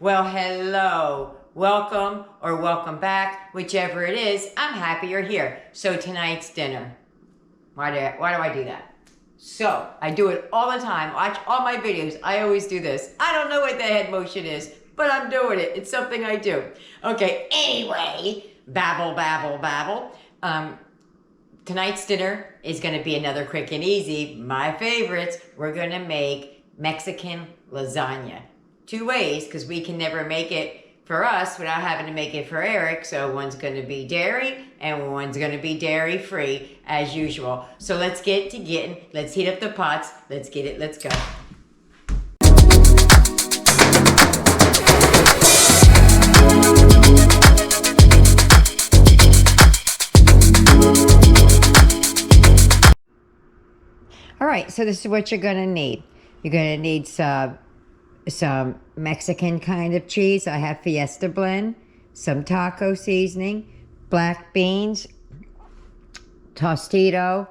Well, hello, welcome or welcome back, whichever it is. I'm happy you're here. So tonight's dinner. Why do I do that? So I do it all the time. Watch all my videos. I always do this. I don't know what the head motion is, but I'm doing it. It's something I do. Okay. Anyway, babble. Tonight's dinner is going to be another quick and easy. My favorites. We're going to make Mexican lasagna. Two ways, because we can never make it for us without having to make it for Eric. So one's going to be dairy and one's going to be dairy free as usual. So let's get to getting. Let's heat up the pots. Let's get it. Let's go. All right, so this is what you're going to need. You're going to need some Mexican kind of cheese. I have Fiesta blend, some taco seasoning, black beans, tostito,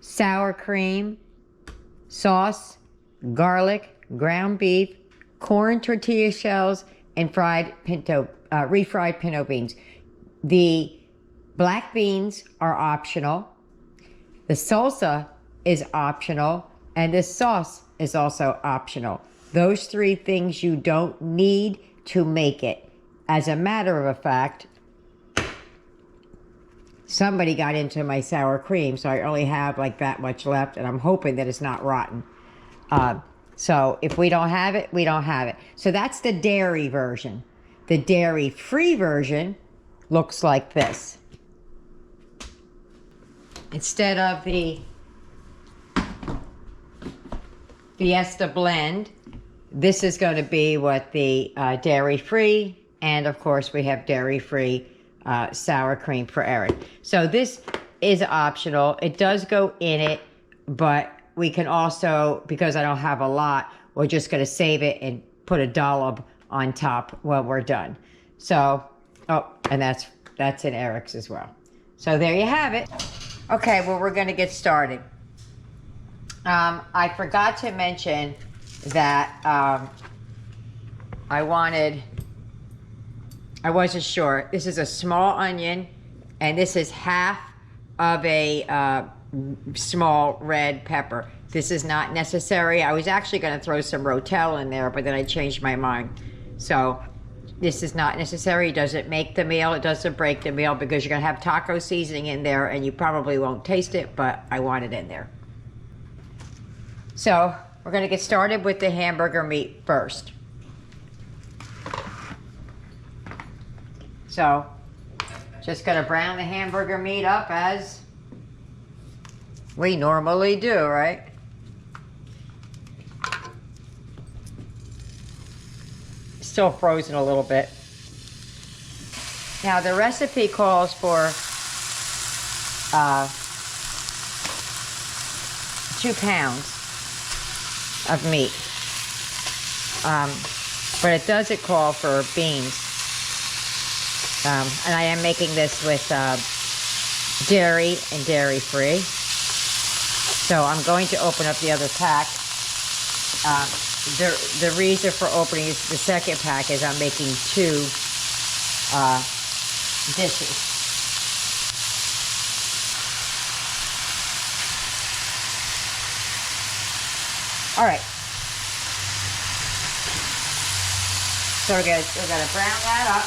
sour cream, sauce, garlic, ground beef, corn tortilla shells, and refried pinto beans. The black beans are optional. The salsa is optional, and this sauce is also optional. Those three things you don't need to make it. As a matter of fact, somebody got into my sour cream, so I only have like that much left, and I'm hoping that it's not rotten. So if we don't have it, we don't have it. So that's the dairy version. The dairy-free version looks like this. Instead of the Fiesta blend, this is going to be what the dairy-free, and of course we have dairy-free sour cream for Eric. So this is optional. It does go in it, but we can also, because I don't have a lot, we're just going to save it and put a dollop on top when we're done. So, oh, and that's in Eric's as well. So there you have it. Okay, well, we're going to get started. I forgot to mention that I wasn't sure. This is a small onion, and this is half of a small red pepper. This is not necessary. I was actually going to throw some Rotel in there, but then I changed my mind. So this is not necessary. It doesn't make the meal. It doesn't break the meal, because you're going to have taco seasoning in there, and you probably won't taste it, but I want it in there. So we're going to get started with the hamburger meat first. So just going to brown the hamburger meat up as we normally do, right? Still frozen a little bit. Now the recipe calls for 2 pounds of meat, but it doesn't call for beans, and I am making this with dairy and dairy free. So I'm going to open up the other pack. The reason for opening the second pack is I'm making 2 dishes. All right. So we're gonna brown that up.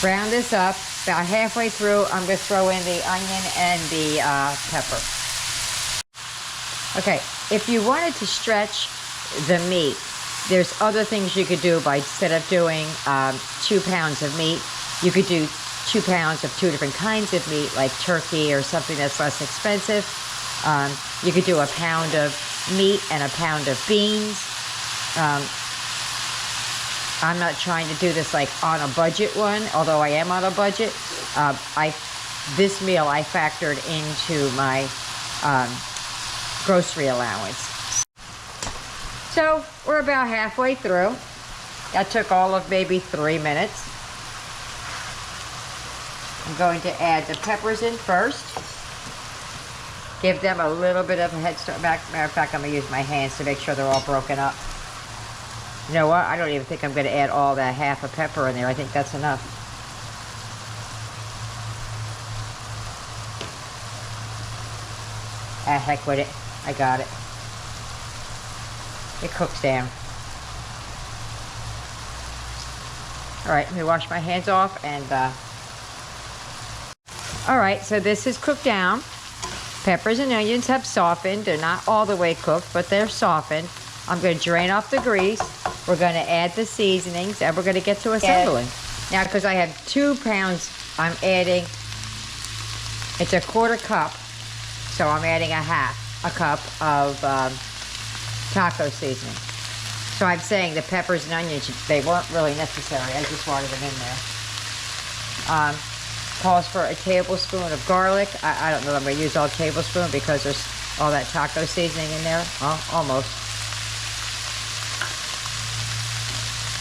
Brown this up. About halfway through, I'm gonna throw in the onion and the pepper. Okay. If you wanted to stretch the meat, there's other things you could do. By instead of doing 2 pounds of meat, you could do 2 pounds of 2 different kinds of meat, like turkey or something that's less expensive. You could do a pound of meat and a pound of beans. I'm not trying to do this like on a budget one, although I am on a budget. This meal I factored into my grocery allowance. So we're about halfway through. That took all of maybe 3 minutes. I'm going to add the peppers in first. Give them a little bit of a head start. Matter of fact, I'm going to use my hands to make sure they're all broken up. You know what? I don't even think I'm going to add all that half a pepper in there. I think that's enough. Ah, heck with it. I got it. It cooks down. Alright, let me wash my hands off and alright, so this is cooked down. Peppers and onions have softened. They're not all the way cooked, but they're softened. I'm going to drain off the grease. We're going to add the seasonings, and we're going to get to assembling. Now, because I have 2 pounds, I'm adding, it's a 1/4 cup, so I'm adding a cup of taco seasoning. So I'm saying the peppers and onions, they weren't really necessary. I just wanted them in there. Calls for a tablespoon of garlic. I don't know if I'm going to use all tablespoon because there's all that taco seasoning in there. Well, almost.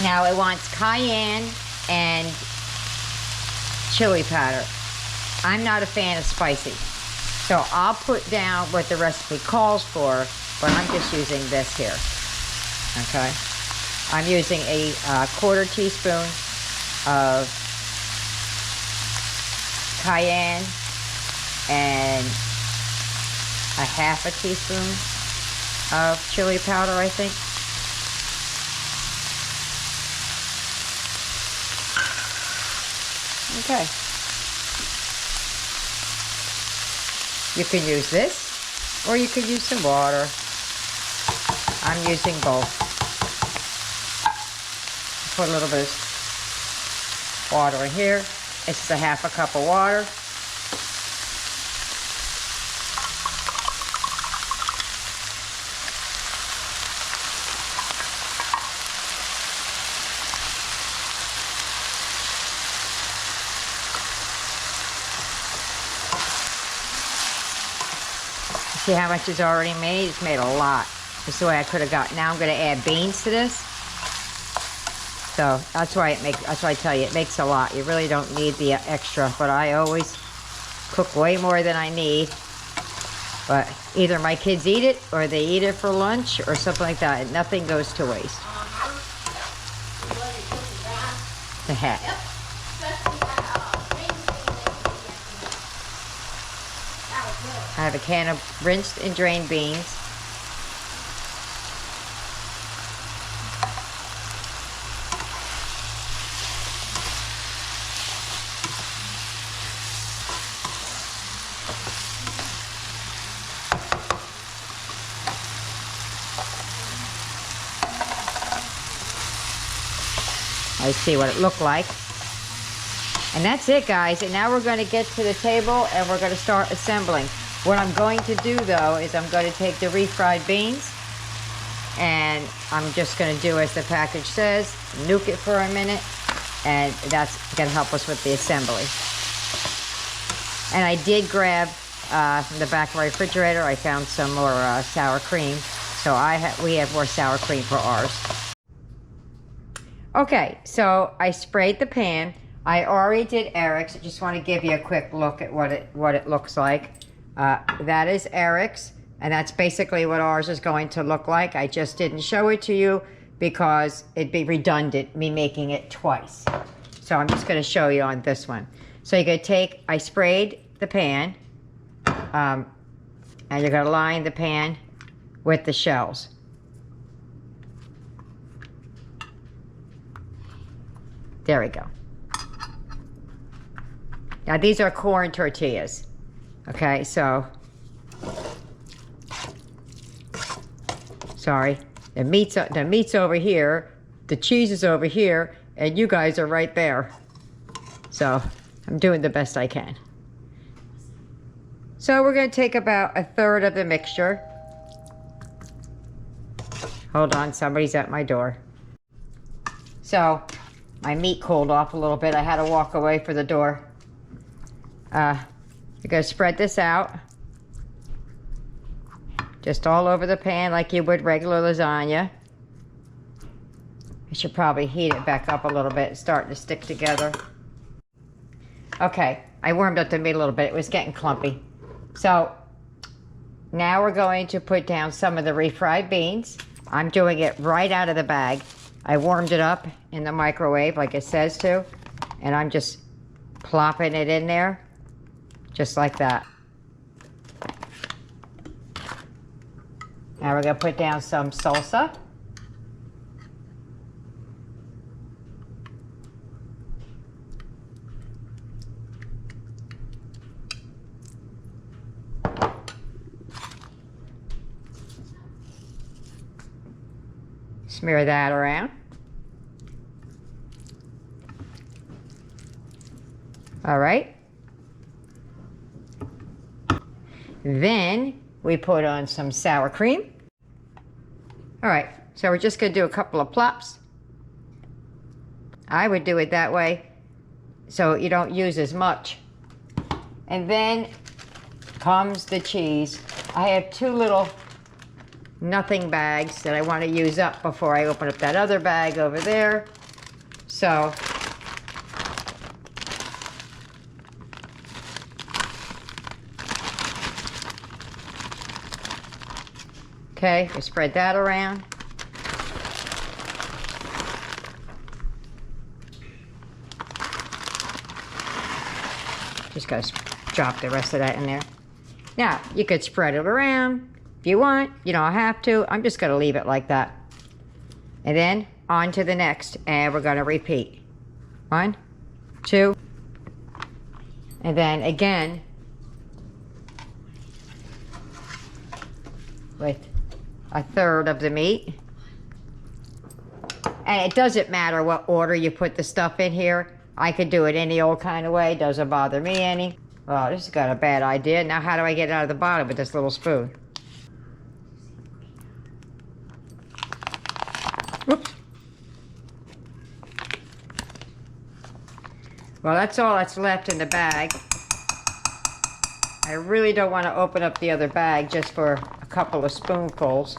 Now it wants cayenne and chili powder. I'm not a fan of spicy. So I'll put down what the recipe calls for, but I'm just using this here. Okay? I'm using a 1/4 teaspoon of cayenne and a 1/2 teaspoon of chili powder, I think. Okay. You can use this, or you could use some water. I'm using both. Put a little bit of water in here. This is a 1/2 cup of water. See how much is already made? It's made a lot. That's the way I could have got. Now I'm going to add beans to this. So that's why I tell you, it makes a lot. You really don't need the extra, but I always cook way more than I need. But either my kids eat it, or they eat it for lunch, or something like that. Nothing goes to waste. The heck. I have a can of rinsed and drained beans. I see what it looked like. And that's it, guys. And now we're going to get to the table and we're going to start assembling. What I'm going to do, though, is I'm going to take the refried beans and I'm just going to do as the package says, nuke it for a minute, and that's going to help us with the assembly. And I did grab from the back of my refrigerator, I found some more sour cream, so we have more sour cream for ours. Okay, so I sprayed the pan. I already did Eric's. I just want to give you a quick look at what it looks like. That is Eric's, and that's basically what ours is going to look like. I just didn't show it to you because it'd be redundant, me making it twice. So I'm just going to show you on this one. So you're going to take, I sprayed the pan, and you're going to line the pan with the shells. There we go. Now these are corn tortillas. Okay, so, sorry, the meat's over here, the cheese is over here, and you guys are right there. So, I'm doing the best I can. So we're going to take about 1/3 of the mixture. Hold on, somebody's at my door. So, my meat cooled off a little bit. I had to walk away for the door. You're going to spread this out just all over the pan like you would regular lasagna. I should probably heat it back up a little bit. It's starting to stick together. Okay, I warmed up the meat a little bit. It was getting clumpy. So now we're going to put down some of the refried beans. I'm doing it right out of the bag. I warmed it up in the microwave like it says to, and I'm just plopping it in there, just like that. Now we're gonna put down some salsa. Smear that around. All right. Then we put on some sour cream. All right, so we're just gonna do a couple of plops. I would do it that way so you don't use as much. And then comes the cheese. I have 2 little nothing bags that I want to use up before I open up that other bag over there. So okay, we spread that around. Just gotta drop the rest of that in there. Now, you could spread it around if you want. You don't have to. I'm just gonna leave it like that. And then on to the next, and we're gonna repeat. 1, 2, and then again with 1/3 of the meat. And it doesn't matter what order you put the stuff in here. I could do it any old kind of way. Doesn't bother me any. Oh, this has got a bad idea. Now how do I get it out of the bottom with this little spoon? Whoops. Well, that's all that's left in the bag. I really don't want to open up the other bag just for a couple of spoonfuls.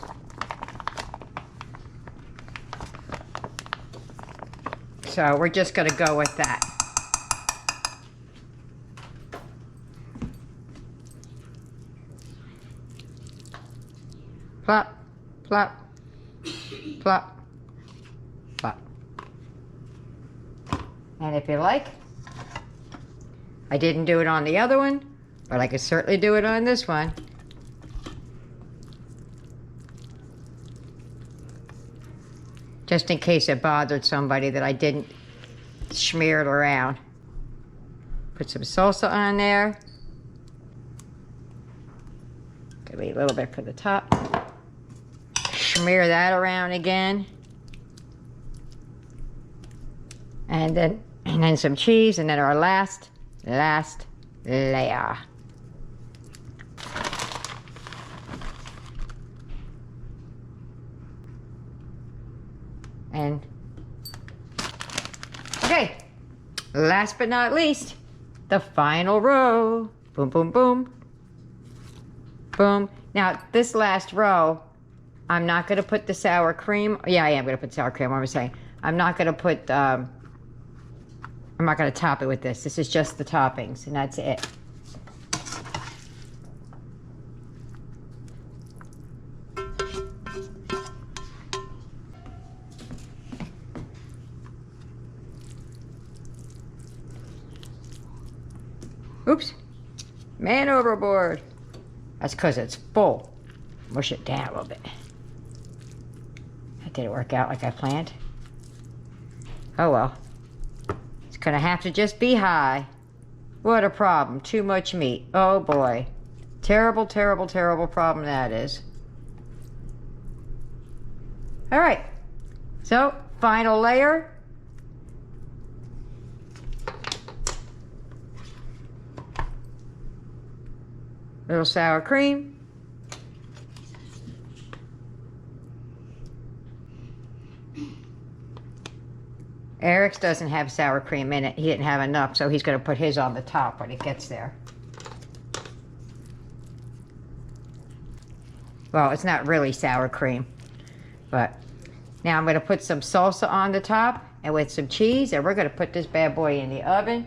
So we're just going to go with that. Plop, plop, plop, plop. And if you like, I didn't do it on the other one, but I could certainly do it on this one. Just in case it bothered somebody that I didn't smear it around. Put some salsa on there. Give me a little bit for the top. Smear that around again. And then some cheese, and then our last layer. And okay, last but not least, the final row. Boom, boom, boom, boom. Now this last row, I'm not going to put the sour cream. Yeah, I am going to put sour cream. What am I saying? I'm not going to put. I'm not going to top it with this. This is just the toppings, and that's it. Oops, man overboard. That's because it's full. Mush it down a little bit. That didn't work out like I planned. Oh well. It's gonna have to just be high. What a problem, too much meat. Oh boy. Terrible, terrible, terrible problem that is. All right, so final layer. Little sour cream. Eric's doesn't have sour cream in it. He didn't have enough, so he's going to put his on the top when it gets there. Well, it's not really sour cream, but now I'm going to put some salsa on the top and with some cheese, and we're going to put this bad boy in the oven,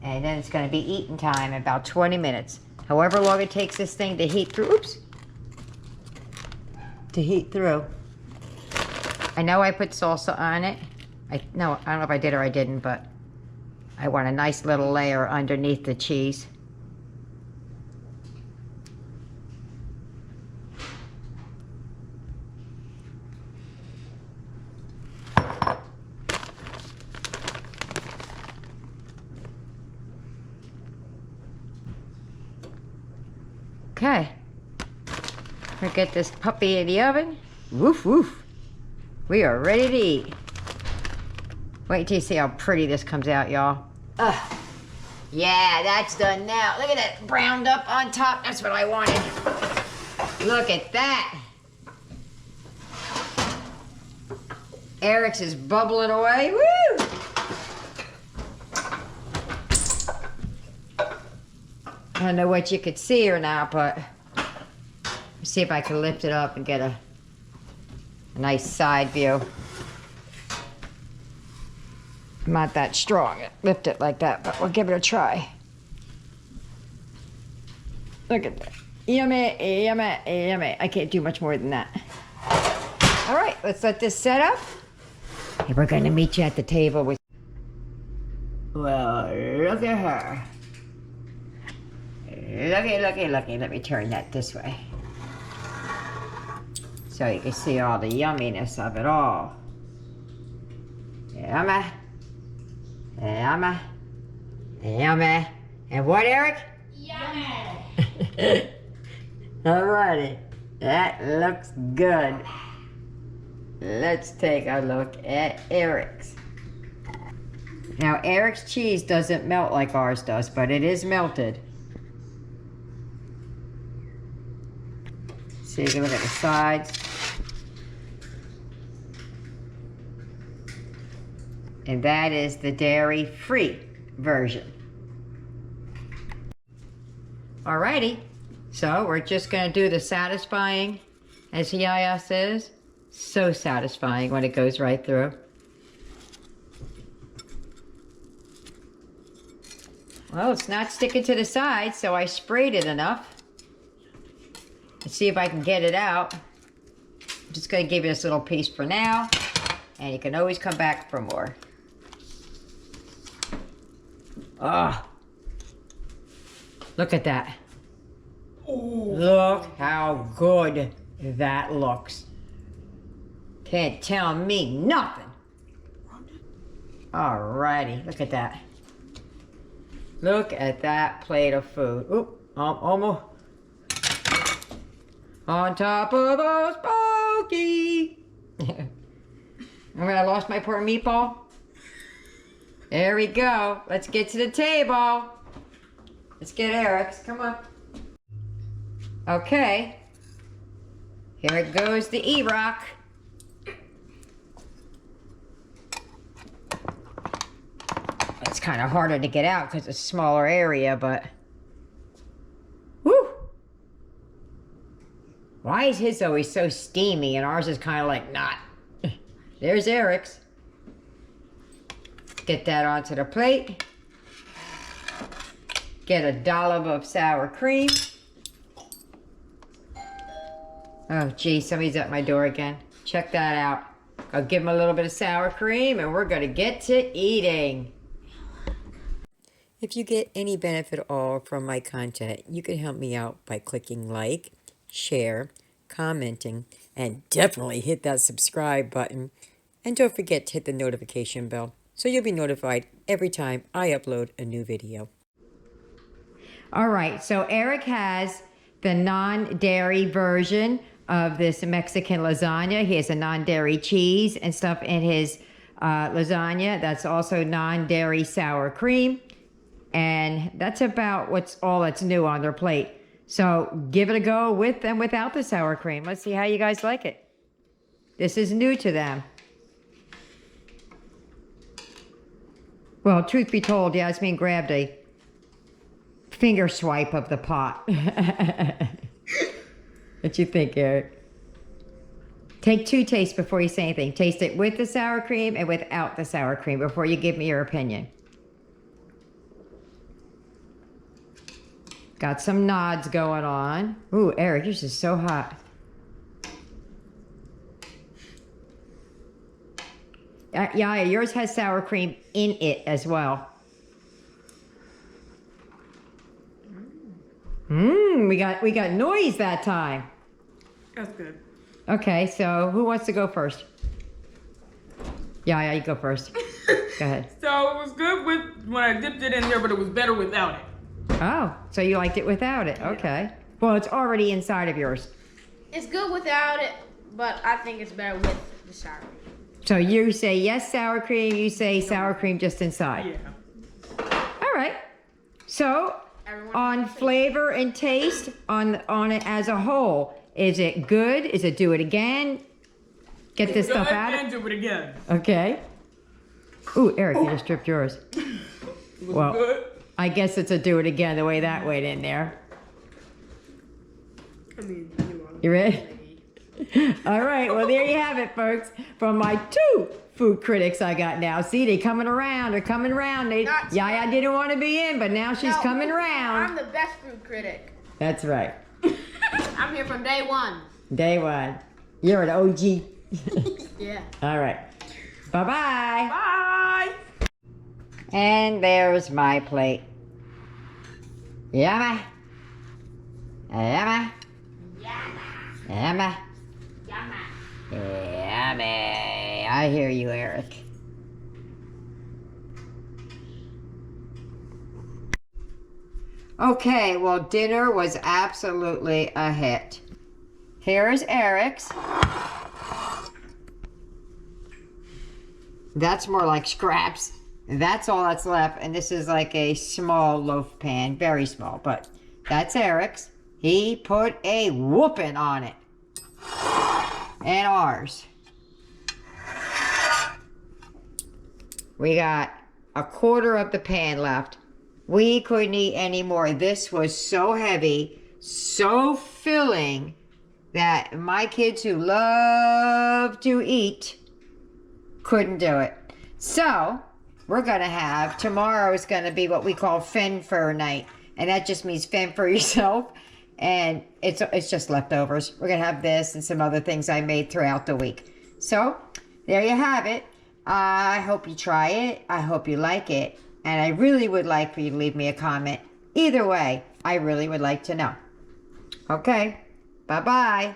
and then it's going to be eating time in about 20 minutes. However long it takes this thing to heat through. Oops. To heat through. I know I put salsa on it. No, I don't know if I did or I didn't, but I want a nice little layer underneath the cheese. Okay, we'll get this puppy in the oven. Woof, woof. We are ready to eat. Wait till you see how pretty this comes out, y'all. Ugh. Yeah, that's done now. Look at that browned up on top. That's what I wanted. Look at that. Eric's is bubbling away. Woo! I don't know what you could see or not, but let's see if I can lift it up and get a nice side view. I'm not that strong. Lift it like that, but we'll give it a try. Look at that. Yummy, yummy, yummy. I can't do much more than that. All right, let's let this set up. And we're going to meet you at the table with... Well, look at her. Looky, looky, looky. Let me turn that this way, so you can see all the yumminess of it all. Yummy. Yummy. Yummy. And what, Eric? Yummy. Alrighty. That looks good. Let's take a look at Eric's. Now, Eric's cheese doesn't melt like ours does, but it is melted. So you can look at the sides. And that is the dairy-free version. Alrighty, so we're just gonna do the satisfying, as Yaya says. So satisfying when it goes right through. Well, it's not sticking to the sides, so I sprayed it enough. Let's see if I can get it out. I'm just going to give you this little piece for now, and you can always come back for more. Ah, look at that. Ooh. Look how good that looks. Can't tell me nothing. Alrighty, look at that. Look at that plate of food. Oop, almost. On top of a smoky. Remember I lost my poor meatball? There we go. Let's get to the table. Let's get Eric's. Come on. Okay. Here it goes, the E-Rock. It's kind of harder to get out because it's a smaller area, but... Woo! Why is his always so steamy and ours is kind of like not? There's Eric's. Get that onto the plate. Get a dollop of sour cream. Oh, gee, somebody's at my door again. Check that out. I'll give him a little bit of sour cream and we're going to get to eating. If you get any benefit at all from my content, you can help me out by clicking like, share, commenting, and definitely hit that subscribe button. And don't forget to hit the notification bell so you'll be notified every time I upload a new video. All right, so Eric has the non-dairy version of this Mexican lasagna. He has a non-dairy cheese and stuff in his lasagna. That's also non-dairy sour cream. And that's about all that's new on their plate. So give it a go with and without the sour cream. Let's see how you guys like it. This is new to them. Well, truth be told, Yasmin grabbed a finger swipe of the pot. What you think, Eric? Take 2 tastes before you say anything. Taste it with the sour cream and without the sour cream before you give me your opinion. Got some nods going on. Ooh, Eric, yours is so hot. Yeah, yours has sour cream in it as well. We got noise that time. That's good. Okay, so who wants to go first? Yeah, you go first. Go ahead. So it was good when I dipped it in there, but it was better without it. Oh, so you liked it without it. Okay. Well, it's already inside of yours. It's good without it, but I think it's better with the sour cream. So you say yes, sour cream. You say sour cream just inside. Yeah. All right. So on flavor and taste, on it as a whole, is it good? Is it do it again? Get this stuff out. And do it again. Okay. Ooh, Eric, you just stripped yours. Well, good. I guess it's a do it again the way that went in there. I mean, You ready? All right, well, there you have it, folks. From my 2 food critics I got now. See, they coming around. They're coming around. Yaya didn't want to be in, but now she's coming around. I'm the best food critic. That's right. I'm here from day one. Day one. You're an OG. Yeah. All right. Bye-bye. Bye. And there's my plate. Yummy. Yummy. Yummy. Yummy. I hear you, Eric. Okay, well, dinner was absolutely a hit. Here's Eric's. That's more like scraps. That's all that's left, and this is like a small loaf pan, very small, but that's Eric's. He put a whooping on it. And ours. We got a quarter of the pan left. We couldn't eat any more. This was so heavy, so filling, that my kids who love to eat couldn't do it. So, we're going to have, tomorrow is going to be what we call fend for night. And that just means fend for yourself. And it's just leftovers. We're going to have this and some other things I made throughout the week. So, there you have it. I hope you try it. I hope you like it. And I really would like for you to leave me a comment. Either way, I really would like to know. Okay, bye-bye.